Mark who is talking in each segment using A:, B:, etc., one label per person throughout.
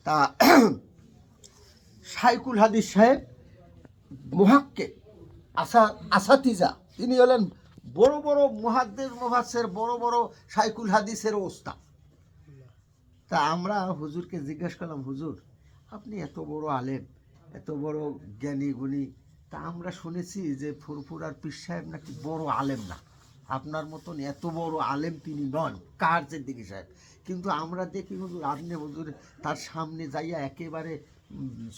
A: তা শাইখুল হাদিস সাহেব মুহাক্কিক আসাতিজা, তিনি হলেন বড় বড় মুহাদ্দিস মুফাসসির, বড় বড় শাইখুল হাদিসের ওস্তাদ। তা আমরা হুজুরকে জিজ্ঞাসা করলাম, হুজুর আপনি এত বড় আলেম, এত বড় জ্ঞানী গুণী, তা আমরা শুনেছি যে ফুরফুরার পীর সাহেব নাকি বড় আলেম না, আপনার মতন এত বড় আলেম তিনি নন, কাহার সিদ্দিকী সাহেব। কিন্তু আমরা দেখি হুজুর আপনি হুজুর তার সামনে যাইয়া একেবারে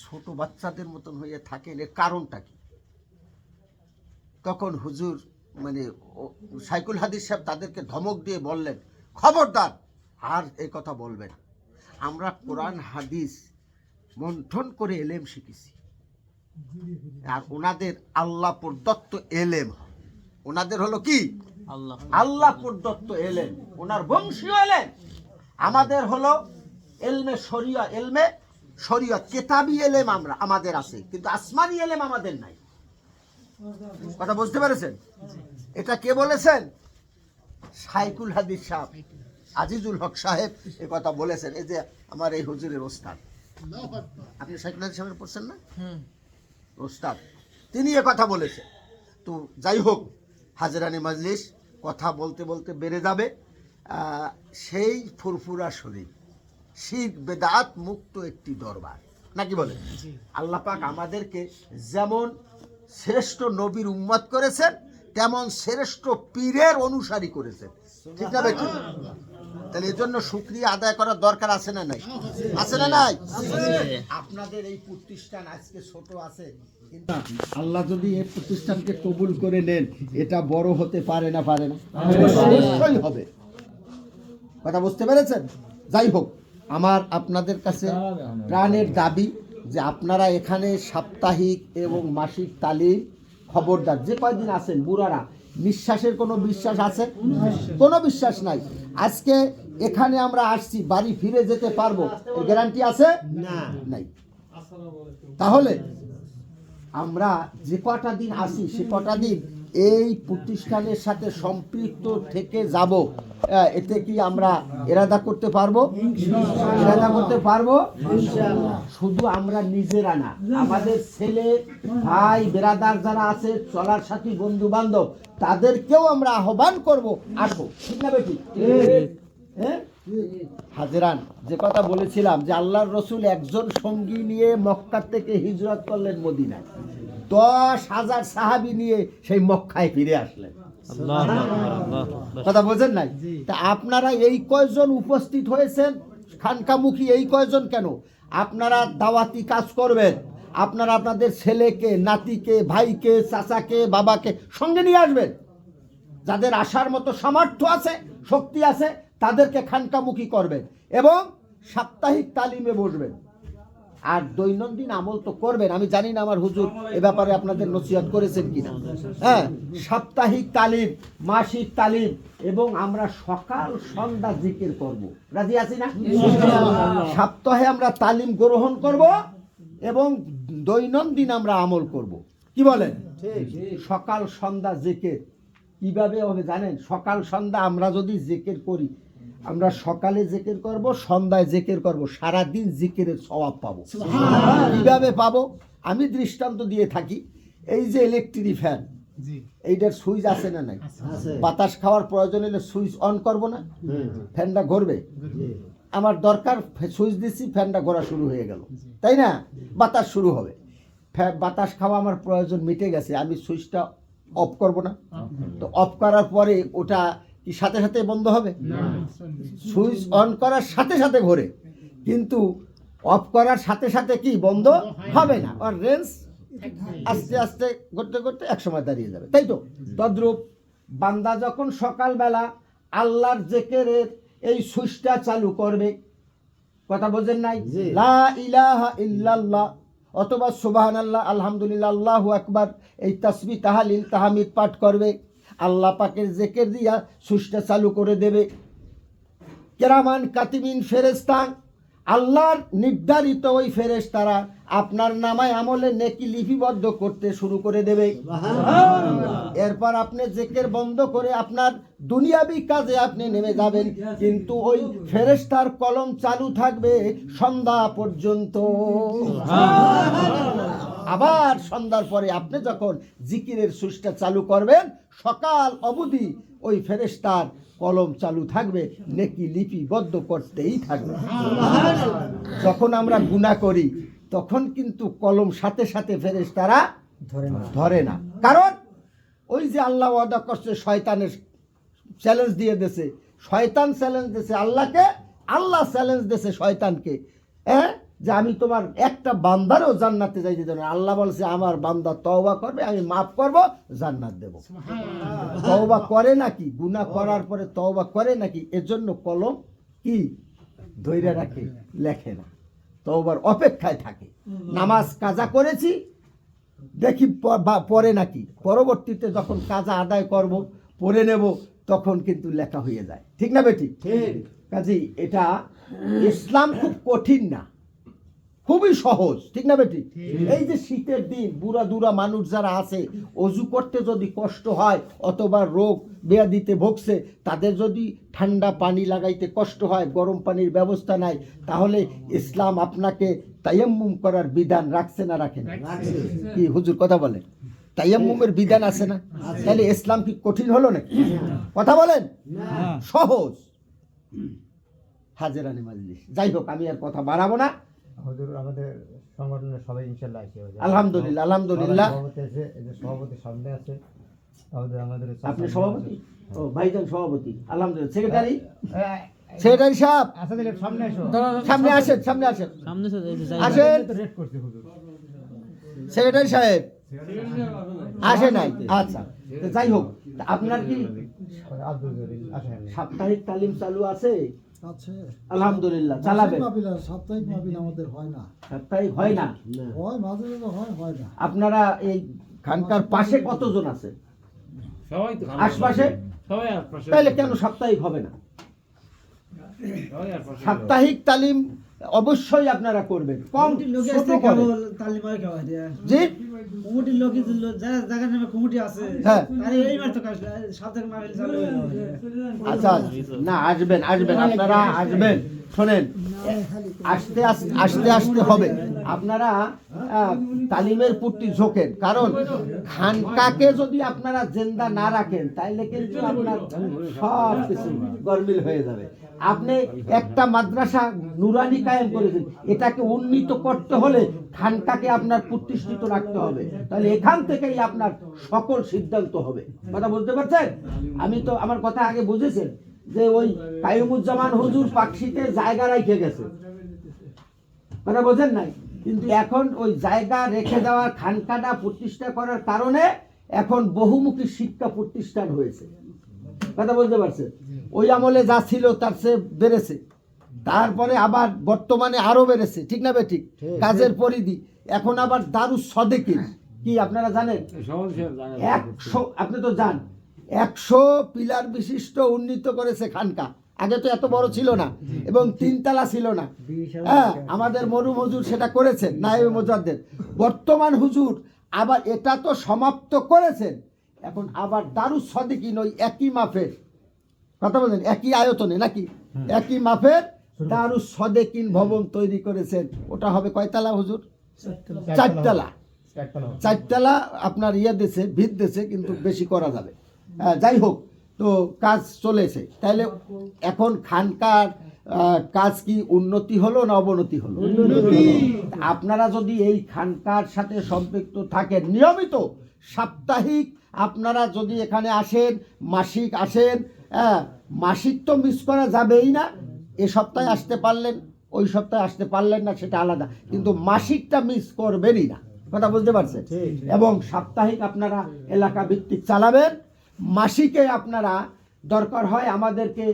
A: ছোট বাচ্চাদের মতন হয়ে থাকেন, এর কারণটা কি? তখন হুজুর মানে শাইখুল হাদিস সাহেব তাদেরকে ধমক দিয়ে বললেন, খবরদার আর এই কথা বলবেন। আমরা কোরআন হাদিস মন্থন করে এলেম শিখেছি, আর ওনাদের আল্লাহ প্রদত্ত এলেম, ওনাদের হলো কি আল্লাহ প্রদত্ত এলেম, ওনার বংশীয় এলেম। আমাদের হলো এলমে শরিয়ত কেতাবি এলেম আমাদের আছে, কিন্তু আসমানি এলেম আমাদের নাই। কথা বুঝতে পেরেছেন? এটা কে বলেছেন? শাইখুল হাদিস সাহেব, আজিজুল হক সাহেব এই কথা বলেছেন। এই যে আমার এই হুজুরের ওস্তাদ, আপনি শাইখুল হাদিস সাহেবের পড়ছেন না, ওস্তাদ, তিনি এ কথা বলেছেন। তো যাই হোক, হাজরানি মাজলিস কথা বলতে বলতে বেড়ে যাবে। সেই ফুরফুরা শরীফ শিরক বেদাত মুক্ত একটি দরবার, নাকি বলেন? আল্লাহ পাক আমাদেরকে যেমন শ্রেষ্ঠ নবীর উম্মত করেছেন, তেমন শ্রেষ্ঠ পীরের অনুসারী করেছেন, ঠিক না বেঠিক? তাহলে এর জন্য শুকরিয়া আদায় করার দরকার আছে না নাই? আছে না নাই? আপনাদের এই প্রতিষ্ঠান আজকে ছোট আছে, কিন্তু আল্লাহ যদি এই প্রতিষ্ঠানকে কবুল করে নেন, এটা বড় হতে পারে না? পারে না, অবশ্যই হবে। কথা বুঝতে পেরেছেন? যাই হোক, আমার আপনাদের কাছে প্রাণের দাবি যে আপনারা এখানে সাপ্তাহিক এবং মাসিক তালিম, খবরদার যে কয়দিন আছেন বুড়ারা, নিঃশ্বাসের কোনো বিশ্বাস আছে? কোনো বিশ্বাস নাই। আজকে এখানে আমরা আসছি, বাড়ি ফিরে যেতে পারবো এর গ্যারান্টি আছে? না, নাই। তাহলে আমরা যে কটা দিন আসি সে কটা দিন এই প্রতিষ্ঠানের সাথে সম্পৃক্ত থেকে যাব, এতে কি আমরা ইরাদা করতে পারবো? ইরাদা করতে পারবো শুধু আমরা নিজেরা না, আমাদের ছেলে ভাই বেরাদার যারা আছে, চলার সাথী বন্ধু বান্ধব, তাদেরকেও আমরা আহ্বান করব, আসো, ঠিক না বেটি? হ্যাঁ হাজরান, যে কথা বলেছিলাম যে আল্লাহর রসুল একজন সঙ্গী নিয়ে মক্কা থেকে হিজরত করলেন মদিনায়, 10,000 সাহাবী নিয়ে সেই মক্কায় ফিরে আসলেন। কথা বোঝেন নাই? তা আপনারা এই কয়জন উপস্থিত হয়েছেন খানকামুখী, এই কয়জন কেন? আপনারা দাওয়াতি কাজ করবেন, আপনারা আপনাদের ছেলেকে, নাতিকে, ভাইকে, চাচাকে, বাবাকে সঙ্গে নিয়ে আসবেন। যাদের আসার মতো সামর্থ্য আছে, শক্তি আছে, তাদেরকে খানকামুখী করবেন এবং সাপ্তাহিক তালিমে বসবেন। আর দৈনন্দিন আমল তো করবেন। আমি জানি না আমার হুজুর এ ব্যাপারে আপনাদের নসিহত করেছেন কিনা। হ্যাঁ, সাপ্তাহিক তালিম, মাসিক তালিম, এবং আমরা সকাল সন্ধ্যা জিকির করব। রাজি আছি না? সপ্তাহে আমরা তালিম গ্রহণ করব এবং দৈনন্দিন আমরা আমল করব। কি বলেন? সকাল সন্ধ্যা জিকির কিভাবে হবে জানেন? সকাল সন্ধ্যা আমরা যদি জিকির করি, আমরা সকালে জিকির করব, সন্ধ্যায় জিকির করব, সারাদিন জিকিরের সওয়াব পাবো। কিভাবে পাবো? আমি দৃষ্টান্ত দিয়ে থাকি। এই যে ইলেকট্রিক ফ্যান, এইটার সুইচ আছে না নাই? বাতাস খাওয়ার প্রয়োজন হলে সুইচ অন করব না, ফ্যানটা ঘুরবে। আমার দরকার, সুইচ দিচ্ছি, ফ্যানটা ঘোরা শুরু হয়ে গেল, তাই না? বাতাস শুরু হবে, বাতাস খাওয়া আমার প্রয়োজন মিটে গেছে, আমি সুইচটা অফ করব না? তো অফ করার পরে ওটা কি সাথে সাথে বন্ধ হবে? সুইচ অন করার সাথে সাথে ঘোরে, কিন্তু অফ করার সাথে সাথে কি বন্ধ হবে না, আর রেঞ্জ আস্তে আস্তে করতে করতে একসময় দাঁড়িয়ে যাবে, তাই তো? তদ্রূপ বান্দা যখন সকালবেলা আল্লাহর জিকিরের এই সুইচটা চালু করবে, কথা বোঝেন নাই? লা ইলাহা ইল্লাল্লাহ অথবা সুবহানাল্লাহ, আলহামদুলিল্লাহ, আল্লাহু আকবার, এই তাসবিহ তাহলিল তাহমিদ পাঠ করবে, আল্লাহ পাকের জিকির দিয়া সুইচটা চালু করে দেবে। কেরামান কাতিবিন ফেরেশতা আল্লাহর নির্ধারিত ওই ফেরেশতারা আপনার নামায় আমলে নেকি লিপিবদ্ধ করতে শুরু করে দেবে। এরপর আপনি জিকির বন্ধ করে আপনার দুনিয়াবি কাজে আপনি নেমে যাবেন, কিন্তু ওই ফেরেশতার কলম চালু থাকবে সন্ধ্যা পর্যন্ত। আবার সন্ধ্যার পরে আপনি যখন জিকিরের সুইচটা চালু করবেন, সকাল অবধি ওই ফেরেশতার কলম চালু থাকবে, নেকি লিপিবদ্ধ করতেই থাকবে। যখন আমরা গুনাহ করি তখন কিন্তু কলম সাথে সাথে ফেরেশতারা ধরে না। কারণ ওই যে আল্লাহ ওয়াদা করছে, শয়তানের চ্যালেঞ্জ দিয়ে দিয়েছে, শয়তান চ্যালেঞ্জ দিয়েছে আল্লাহকে, আল্লাহ চ্যালেঞ্জ দিয়েছে শয়তানকে, যে আমি তোমার একটা বান্দারও জান্নাতে যাইতে দেব না। আল্লাহ বলছে আমার বান্দা তওবা করবে, আমি মাফ করব, জান্নাত দেব। তওবা করে নাকি? গুনাহ করার পরে তওবা করে নাকি? এজন্য কলম কি ধৈর্য রাখে, লেখে না, তওবার অপেক্ষায় থাকে। নামাজ কাজা করেছি দেখি পরে নাকি, পরবর্তীতে যখন কাজা আদায় করব, পড়ে নেব, তখন কিন্তু লেখা হয়ে যায়। ঠিক না বেটি? কাজেই এটা ইসলাম খুব কঠিন না, খুবই সহজ। ঠিক না বেটি? এই যে শীতের দিন বুড়া দুরা মানুষ যারা আছে, অজু করতে যদি কষ্ট হয় অথবা রোগ ব্যাধিতে ভুগছে, তাদের যদি ঠান্ডা পানি লাগাইতে কষ্ট হয়, গরম পানির ব্যবস্থা নাই, তাহলে ইসলাম আপনাকে তায়াম্মুম করার বিধান রাখছে না রাখে না? কি হুজুর কথা বলেন? তায়াম্মুমের বিধান আছে না? তাহলে ইসলাম কি কঠিন হলো নাকি? কথা বলেন, সহজ। হাজেরানি মাজলিস। যাই হোক, আমি আর কথা বাড়াবো না।
B: হুজুর আমাদের সংগঠনের সবাই ইনশাআল্লাহ আছে।
A: আলহামদুলিল্লাহ, আলহামদুলিল্লাহ।
B: সভাপতি আছে, এই যে সভাপতি সামনে আছে। আমাদের
A: আপনি সভাপতি? ও ভাইজান সভাপতি, আলহামদুলিল্লাহ। সেক্রেটারি, সেক্রেটারি সাহেব
B: আসাদের সামনে আসো,
A: সামনে আসেন, সামনে আসেন,
C: সামনে
A: আসেন।
B: তো রেড করছে হুজুর।
A: সেক্রেটারি সাহেব আসে নাই? আচ্ছা, তো যাই হোক, আপনার কি
B: আব্দুল জলিল আসেন।
A: সাপ্তাহিক তালিম চালু আছে?
D: আছে,
A: আলহামদুলিল্লাহ, চালাবেন।
D: সাপ্তাহিক মাহফিল আমাদের হয় না।
A: সাপ্তাহিক হয় না?
D: হয় মাঝে মাঝে হয়, হয় না।
A: আপনারা এই খানকার পাশে কতজন আছে?
E: সবাই তো
A: আশপাশে?
E: সবাই আশপাশে।
A: তাহলে কেন সাপ্তাহিক হবে না?
E: সবাই আশপাশে।
A: সাপ্তাহিক তালিম অবশ্যই আপনারা করবেন, কম ছোট করে। জি,
F: কমিটির লোক যারা জায়গার নামে কমিটি আছে,
A: হ্যাঁ।
F: আরে এইবার তো কাজ সাপ্তাহিক মাহফিল চালু হয়ে গেল।
A: আচ্ছা, না আসবেন, আসবেন, আপনারা আসবেন। শোনেন, আস্তে আস্তে আস্তে আস্তে হবে। আপনারা তালিমের প্রতি ঝোঁকেন, কারণ খানকাকে যদি আপনারা জিন্দা না রাখেন তাইলে কিন্তু আপনার সব কিছু গরমিল হয়ে যাবে। আপনি একটা মাদ্রাসা নুরানি কায়েম করেছেন, এটাকে উন্নীত করতে হলে খানকাকে আপনার প্রতিষ্ঠিত রাখতে হবে, তাহলে এখান থেকেই আপনার সকল সিদ্ধান্ত হবে। কথা বুঝতে পারছেন? আমি তো আমার কথা আগে বুঝেছেন যে ওই কাইয়ুমুজ্জামান হুজুর পাকশিতে জায়গা রেখে গেছে, কথা বোঝেন নাই? কিন্তু এখন ওই জায়গা রেখে দেওয়ার খানকাটা প্রতিষ্ঠা করার কারণে এখন বহুমুখী শিক্ষা প্রতিষ্ঠান হয়েছে। কথা বলতে পারছেন? ওই আমলে যা ছিল তার চেয়ে বেড়েছে, তারপরে আবার বর্তমানে আরো বেড়েছে। ঠিক না বেঠিক? কাজের পরিধি এখন আবার দারুস সদেকিন কি আপনারা জানেন? 100, আপনি তো জান, 100 পিলার বিশিষ্ট উন্নীত করেছে খানকা। আগে তো এত বড় ছিল না এবং 3 তলা ছিল না। হ্যাঁ, আমাদের মরুম হুজুর সেটা করেছেন, নায়েবে মুজাদ্দেদ। বর্তমান হুজুর আবার এটা তো সমাপ্ত করেছেন, এখন আবার দারুস সদেকিন ওই একই মাপের, কথা বলেন, একই আয়তনে নাকি একই মাপের দারুস সদেকিন ভবন তৈরি করেছেন। ওটা হবে কয়তলা হুজুর? 4 তলা। 4 তলা আপনার দেশে ভিত দেশে, কিন্তু বেশি করা যাবে। যাই হোক, তো কাজ চলেছে। তাহলে এখন খানকার কাজ কি উন্নতি হলো না অবনতি হলো? আপনারা যদি এই খানকার সাথে সম্পৃক্ত থাকেন, নিয়মিত সাপ্তাহিক আপনারা যদি এখানে আসেন, মাসিক আসেন, মাসিক তো মিস করা যাবেই না। এ সপ্তাহে আসতে পারলেন, ওই সপ্তাহে আসতে পারলেন না, সেটা আলাদা, কিন্তু মাসিকটা মিস করবেনই না। কথা বুঝতে পারছেন? এবং সাপ্তাহিক আপনারা এলাকা ভিত্তিক চালাবেন। মাসিকে আপনারা দরকার হয় আমাদেরকে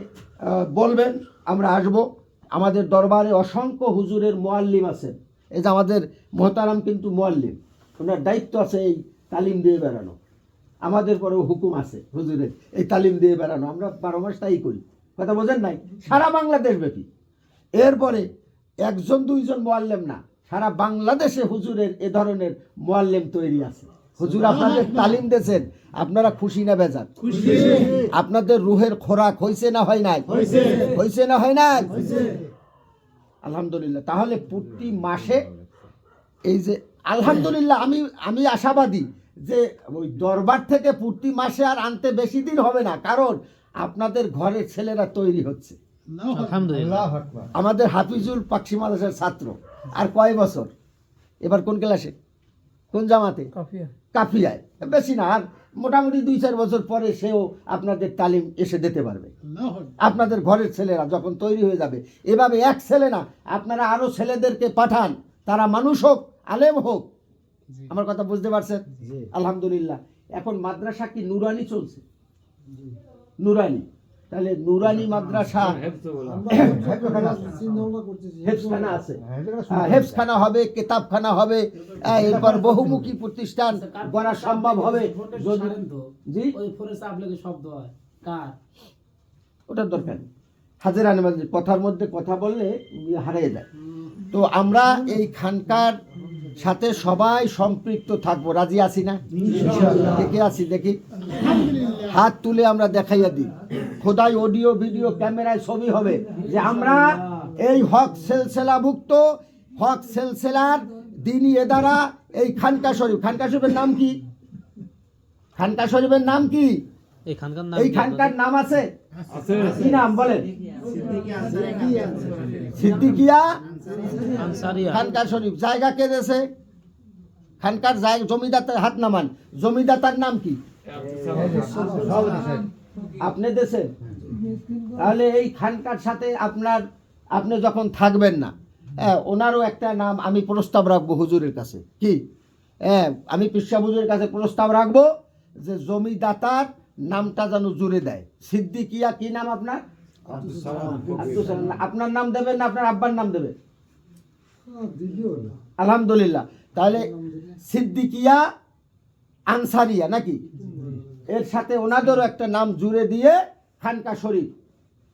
A: বলবেন, আমরা আসব। আমাদের দরবারে অসংখ্য হুজুরের মুআল্লিম আছেন। এই যে আমাদের মোহতারাম কিন্তু মুআল্লিম, ওনার দায়িত্ব আছে এই তালিম দিয়ে বেড়ানো। আমাদের পরেও হুকুম আছে হুজুরের এই তালিম দিয়ে বেড়ানো, আমরা 12 মাস তাই করি। কথা বোঝেন নাই? সারা বাংলাদেশ ব্যাপী। এরপরে একজন দুইজন মোয়াল্লেম না, সারা বাংলাদেশে হুজুরের এ ধরনের মোয়াল্লেম তৈরি আছে। হুজুর আপনাদের তালিম দিয়েছেন, আপনারা খুশি না বেজার? আপনাদের রুহের খোরাক হয়েছে না হয় নাই? হয়েছে না হয় নাই? আলহামদুলিল্লাহ। তাহলে প্রতি মাসে এই যে আলহামদুলিল্লাহ, আমি আশাবাদী যে ওই দরবার থেকে প্রতি মাসে আর আনতে বেশি দিন হবে না, কারণ আপনাদের ঘরের ছেলেরা তৈরি হচ্ছে।
B: আলহামদুলিল্লাহ।
A: আমাদের হাফিজুল পাকশি মাদ্রাসার ছাত্র, আর কয় বছর, এবার কোন ক্লাসে, কোন জামাতে? কাফিয়ায়। বেশি না, আর মোটামুটি 2-4 বছর পরে সেও আপনাদের তালিম এসে দিতে পারবে। আপনাদের ঘরের ছেলেরা যখন তৈরি হয়ে যাবে, এভাবে এক ছেলে না, আপনারা আরো ছেলেদেরকে পাঠান, তারা মানুষ হোক, আলেম হোক। আমার কথা বুঝতে পারছেন? আলহামদুলিল্লাহ। এখন মাদ্রাসা কি নুরানি চলছে? নুরানি। তাহলে নুরানি মাদ্রাসা হেফজখানা আছে, হেফজখানা হবে, কেতাবখানা হবে, এরপর বহুমুখী প্রতিষ্ঠান গড়া সম্ভব হবে। জি, ওটার দরকার নেই। হাজিরা নামাজ কথার মধ্যে কথা বললে হারিয়ে যায়। তো আমরা এই খানকার সাথে সবাই সম্পৃক্ত থাকবো, রাজি আছি না? দেখে আছি, দেখি হাত তুলে আমরা দেখাইয়া দিই। খোদাই অডিও ভিডিও ক্যামেরায় ছবি হবে যে আমরা এই হক সিলসিলাভুক্ত, হক সিলসিলার দিনী এদারা এই খানকা শরীফ। খানকা শরীফের নাম কি? খানকা শরীফের নাম কি? এই খানকার নাম আছে? কি নাম বলেন? সিদ্দিকিয়া খানকা শরীফ। জায়গা কে দেশে? খানকার জায়গা জমিদাতার, হাত নামান। জমিদাতার নাম কি? আপনি দেশে। তাহলে এই খানকার সাথে আপনি যখন থাকবেন না, ওনারও একটা নাম আমি প্রস্তাব রাখবো হুজুরের কাছে। কি? আমি পিসা হুজুরের কাছে প্রস্তাব রাখবো যে জমিদাতার নামটা যেন জুড়ে দেয়। সিদ্দিকিয়া কি নাম আপনার? আপনার নাম দেবেন না আপনার আব্বার নাম দেবে? আলহামদুলিল্লাহ। তাহলে সিদ্দিকিয়া আনসারিয়া নাকি, এর সাথে ওনাদেরও একটা নাম জুড়ে দিয়ে খানকা শরীফ।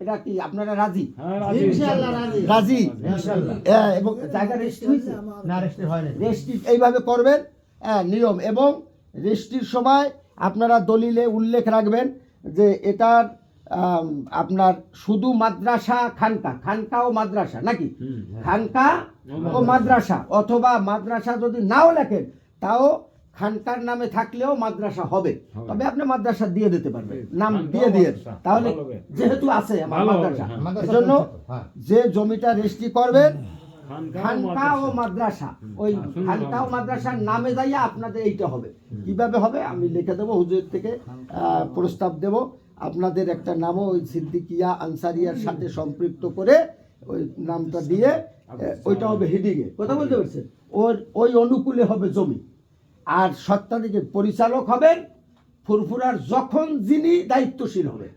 A: এটা কি আপনারা রাজি? রাজি? এবং জায়গা রেজিস্ট্রি হয়েছে না? রেজিস্ট্রি হয়নি। রেজিস্ট্রি এইভাবে করবেন নিয়ম, এবং রেজিস্ট্রির সময় আপনারা দলিলে উল্লেখ রাখবেন যে এটার আপনার শুধু মাদ্রাসা খানকা, খানকা ও মাদ্রাসা নাকি, খানকা ও মাদ্রাসা, অথবা মাদ্রাসা যদি নাও লেখেন তাও খানকার নামে থাকলেও মাদ্রাসা হবে, তবে আপনি মাদ্রাসা দিয়ে দিতে পারবেন, নাম দিয়ে দিয়ে। তাহলে যেহেতু আছে আমার মাদ্রাসা, এজন্য যে জমিটা রেজিস্ট্রি করবেন খানকা ও মাদ্রাসা, ওই খানকা ও মাদ্রাসার নামে যাইয়া আপনাদের এইটা হবে। কিভাবে হবে আমি লিখে দেবো, হুজুর থেকে প্রস্তাব দেব। আপনাদের একটা নামও ওই সিদ্দিকিয়া আনসারিয়ার সাথে সম্পৃক্ত করে ওই নামটা দিয়ে ওইটা হবে হেডিংয়ে। কথা বলতে পারছেন? ওই অনুকূলে হবে জমি। আর সত্ত্বাধিকারী পরিচালক হবেন ফুরফুরার যখন যিনি দায়িত্বশীল হবে,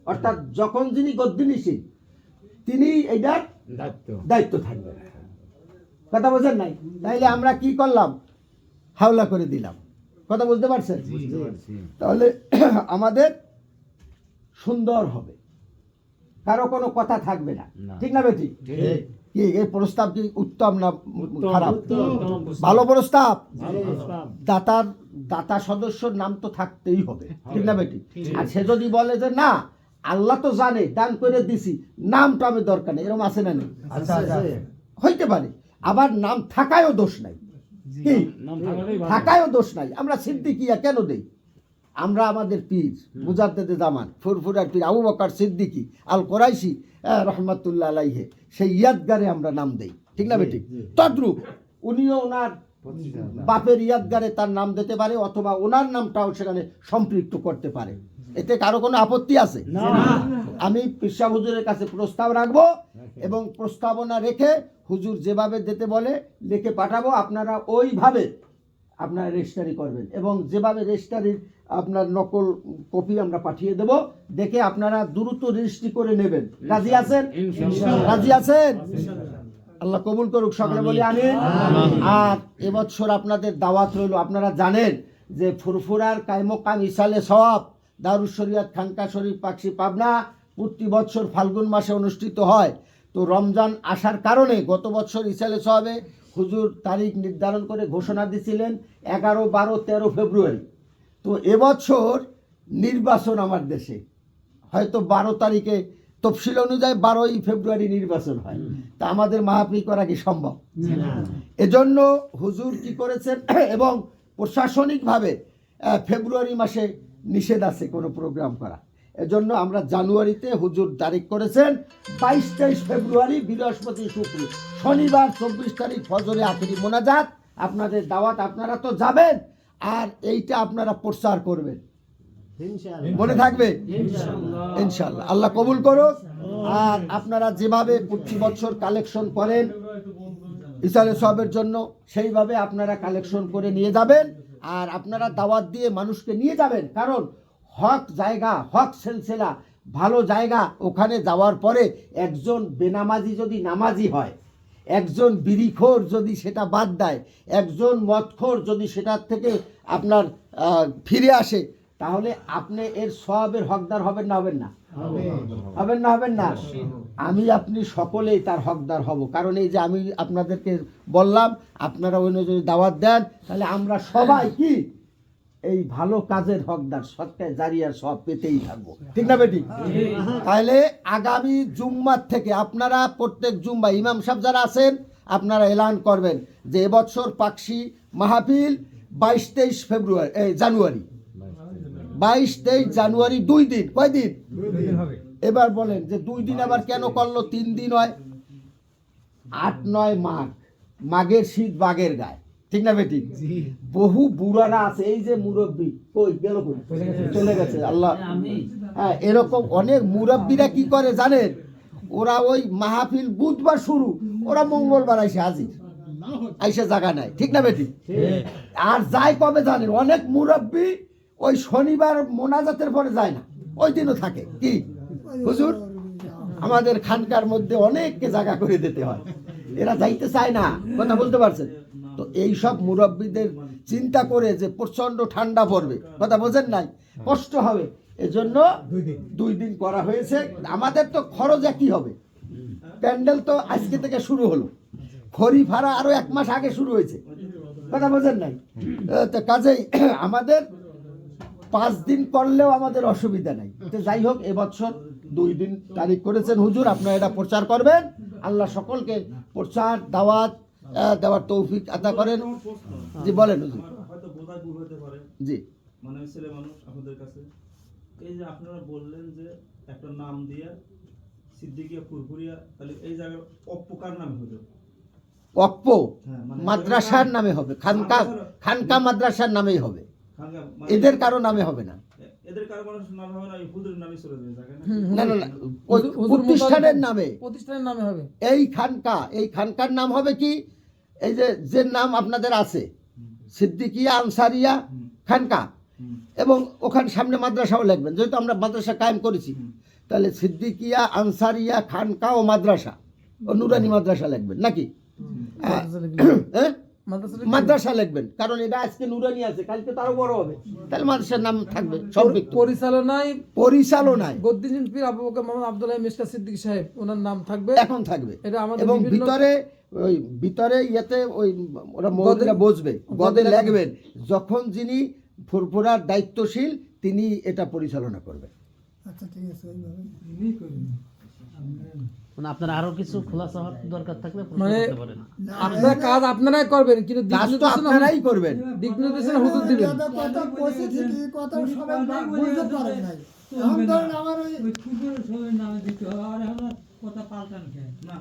A: অর্থাৎ যখন যিনি গদ্দিনীশীল তিনি এইটার দায়িত্ব থাকবেন। কথা বোঝেন নাই? তাইলে আমরা কি করলাম? হাওলা করে দিলাম। কথা বুঝতে পারছেন? তাহলে আমাদের সুন্দর হবে, কারো কোনো কথা থাকবে না। ঠিক না বেটি? কি এই প্রস্তাব কি উত্তম না খারাপ? ভালো প্রস্তাব। দাতা সদস্যর নাম তো থাকতেই হবে। ঠিক না বেটি? আর সে যদি বলে যে না আল্লাহ তো জানে দান করে দিছি, নামটা আমি দরকার নেই, এরকম আছে না? নেই? হইতে পারে। আবার নাম থাকায়ও দোষ নাই। কি থাকায়ও দোষ নাই। আমরা সিদ্দিকিয়া কেন দেই? আমরা আমাদের পীর মুজাদ্দেদে জামান ফুরফুরার পীর আবু বকর সিদ্দিকী আল কোরাইশি রহমাতুল্লাহ আলাইহি সেই ইয়াদগারে আমরা নাম দেই। ঠিক না বেটি? তদ্রূপ উনিও ওনার বাপের ইয়াদগারে তার নাম দিতে পারে, অথবা ওনার নামটাও সেখানে সম্পৃক্ত করতে পারে। এতে কারো কোনো আপত্তি আছে? আমি পিসা হুজুরের কাছে প্রস্তাব রাখবো, এবং প্রস্তাবনা রেখে হুজুর যেভাবে দিতে বলে লিখে পাঠাবো। আপনারা ওইভাবে আপনারা রেজিস্ট্রি করবেন, এবং যেভাবে রেজিস্ট্রির আপনার নকল কপি আমরা পাঠিয়ে দেব, দেখে আপনারা দ্রুত রেজিস্ট্রি করে নেবেন। রাজি আছেন? রাজি আছেন? আল্লাহ কবুল করুক, সকলে বলি আমিন। আর এবছর আপনাদের দাওয়াত রইল। আপনারা জানেন যে ফুরফুরার কায়মকাম ইসালে সওয়াব দারুস শরিয়াত খানকা শরীফ পাকশি পাবনা প্রতি বছর ফাল্গুন মাসে অনুষ্ঠিত হয়। তো তো রমজান আসার কারণে গত বছর ইসালে সাহেবে হুজুর তারিখ নির্ধারণ করে ঘোষণা দিয়েছিলেন 11, 12, 13 ফেব্রুয়ারি। তো এবছর নির্বাচন আমার দেশে, হয়তো 12 তারিখে তফসিল অনুযায়ী 12ই ফেব্রুয়ারি নির্বাচন হয়। তা আমাদের মাহফিল করা কি সম্ভব? এজন্য হুজুর কি করেছেন এবং প্রশাসনিকভাবে ফেব্রুয়ারি মাসে নিষেধ আছে কোনো প্রোগ্রাম করা। এজন্য আমরা জানুয়ারিতে হুজুর তারিখ করেছেন 22-23 ফেব্রুয়ারি, বৃহস্পতি শুক্র, শনিবার 24 তারিখ ফজরে আখেরি মোনাজাত। আপনাদের দাওয়াত, আপনারা তো যাবেন আর এইটা আপনারা প্রচার করবেন, মনে থাকবে ইনশাআল্লাহ। আল্লাহ কবুল করুক। আর আপনারা যেভাবে প্রতি বছর কালেকশন করেন ইসালে সাহেবের জন্য, সেইভাবে আপনারা কালেকশন করে নিয়ে যাবেন আর আপনারা দাওয়াত দিয়ে মানুষকে নিয়ে যাবেন। কারণ হক জায়গা, হক সিলসিলা, ভালো জায়গা, ওখানে যাওয়ার পরে একজন বেনামাজি যদি নামাজি হয়, একজন বিড়িখোর যদি সেটা বাদ দেয়, একজন মদখোর যদি সেটার থেকে আপনার ফিরে আসে, তাহলে আপনি এর সওয়াবের হকদার হবেন না হবেন না? হবেন না? আমি আপনি সকলেই তার হকদার হব। কারণ এই যে আমি আপনাদেরকে বললাম, আপনারা অন্য যদি দাওয়াত দেন, তাহলে আমরা সবাই কি এই ভালো কাজের হকদার, সৎকায় জারিয়ার সব পেতেই থাকবো, ঠিক না বেটি? তাহলে আগামী জুম্মার থেকে আপনারা প্রত্যেক জুম্মা ইমাম সাহেব যারা আছেন আপনারা এলান করবেন যে এবছর পাকশি মাহফিল 22-23 ফেব্রুয়ারি, জানুয়ারি, 22-23 জানুয়ারি, 2 দিন। কয় দিন? এবার বলেন যে 2 দিন আবার কেন করলো? 3 দিন হয়। 8-9 মাঘ, মাঘের শীত বাঘের গায়ে, ঠিক না বেটি? বহু বুড়ারা আছে, এই যে মুরব্বী কই গেল, কই চলে গেছে আল্লাহ। হ্যাঁ, এরকম অনেক মুরব্বীরা কি করে জানেন? ওরা ওই মাহফিল বুধবার শুরু, ওরা মঙ্গলবার আইসে হাজির, আইসে জায়গা নাই, ঠিক না বেটি? আর যাই কবে জানেন? অনেক মুরব্বী ওই শনিবার মোনাজাতের পরে যায় না, ওই দিনও থাকে। কি হুজুর, আমাদের খানকার মধ্যে অনেককে জায়গা করে দিতে হয়, এরা যাইতে চায় না, কথা বলতে পারছেন তো? এই সব মুরব্বীদের চিন্তা করে যে প্রচন্ড ঠান্ডা পড়বে, কথা বোঝেন নাই, কষ্ট হবে, এজন্য 2 দিন করা হয়েছে। আমাদের তো খরচ একই হবে, প্যান্ডেল তো আজকে থেকে শুরু হলো, খড়ি ভাড়া আরো 1 মাস আগে শুরু হয়েছে, কথা বোঝেন নাই? তো কাজেই আমাদের 5 দিন করলেও আমাদের অসুবিধা নাই। তো যাই হোক, এবছর 2 দিন তারিখ করেছেন হুজুর, আপনারা এটা প্রচার করবেন। আল্লাহ সকলকে প্রচার দাওয়াত দেওয়ার তৌফিক আতা করেন। জি বলেন হুজুর।
C: হয়তো বোঝায় ভুল হতে পারে,
A: জি,
C: মানে ছেলে মানুষ আপনাদের কাছে, এই যে আপনারা বললেন যে একটা নাম দিয়ে সিদ্দিকিয়া ফুরফুরিয়া, তাহলে এই জায়গায় অপকার নামে হলো
A: অপ্প মাদ্রাসার নামে হবে, খানকা মাদ্রাসার নামেই হবে, এদের কারো নামে হবে না।
C: এদের কারো মানুষ নাম হবে না, এই হুজুরের নামই চলে যাবে জায়গায়
A: না না না, ওই প্রতিষ্ঠানের নামে
B: হবে।
A: এই খানকার নাম হবে কি, এই যে নাম আপনাদের আছে সিদ্দিকিয়া আনসারিয়া খানকা, এবং ওখানে সামনে মাদ্রাসাও লিখবেন, যেহেতু আমরা মাদ্রাসা কায়েম করেছি, তাহলে সিদ্দিকিয়া আনসারিয়া খানকা ও মাদ্রাসা ও নুরানি মাদ্রাসা লিখবেন নাকি? মাদ্রাসা লিখবেন, কারণ এটা আজকে নুরানি আছে, কালকে তারও বড় হবে, তাহলে মাদ্রাসার নাম থাকবে। পরিচালনায়
B: গদ্দিন পীর আবু বকর মোহাম্মদ আব্দুল্লাহ মিশকা সিদ্দিকী সাহেব, ওনার নাম থাকবে,
A: এখন থাকবে।
B: এটা আমাদের
A: এবং ভিতরে ইয়েতে ওই ওরা মৌলবীরা বসবে, গদে লিখবেন, যখন যিনি ফুরফুরার দায়িত্বশীল তিনি এটা পরিচালনা করবেন।
D: আচ্ছা ঠিক আছে,
G: মানে আপনার আরো কিছু খোলাসা হওয়ার দরকার থাকলে
B: মানে আপনার কাজ আপনারাই করবেন, কিন্তু
A: কাজ তো আপনারাই করবেন,
B: দিক নির্দেশনা হুজুর দিবেন।
D: কথা বলছি ঠিকই, কথা সবাই বুঝতে পারে নাই। এখন ধরেন আমার ওই
F: নামে দিতে হবে, আর কথা পাল্টান খেয়ে
C: না।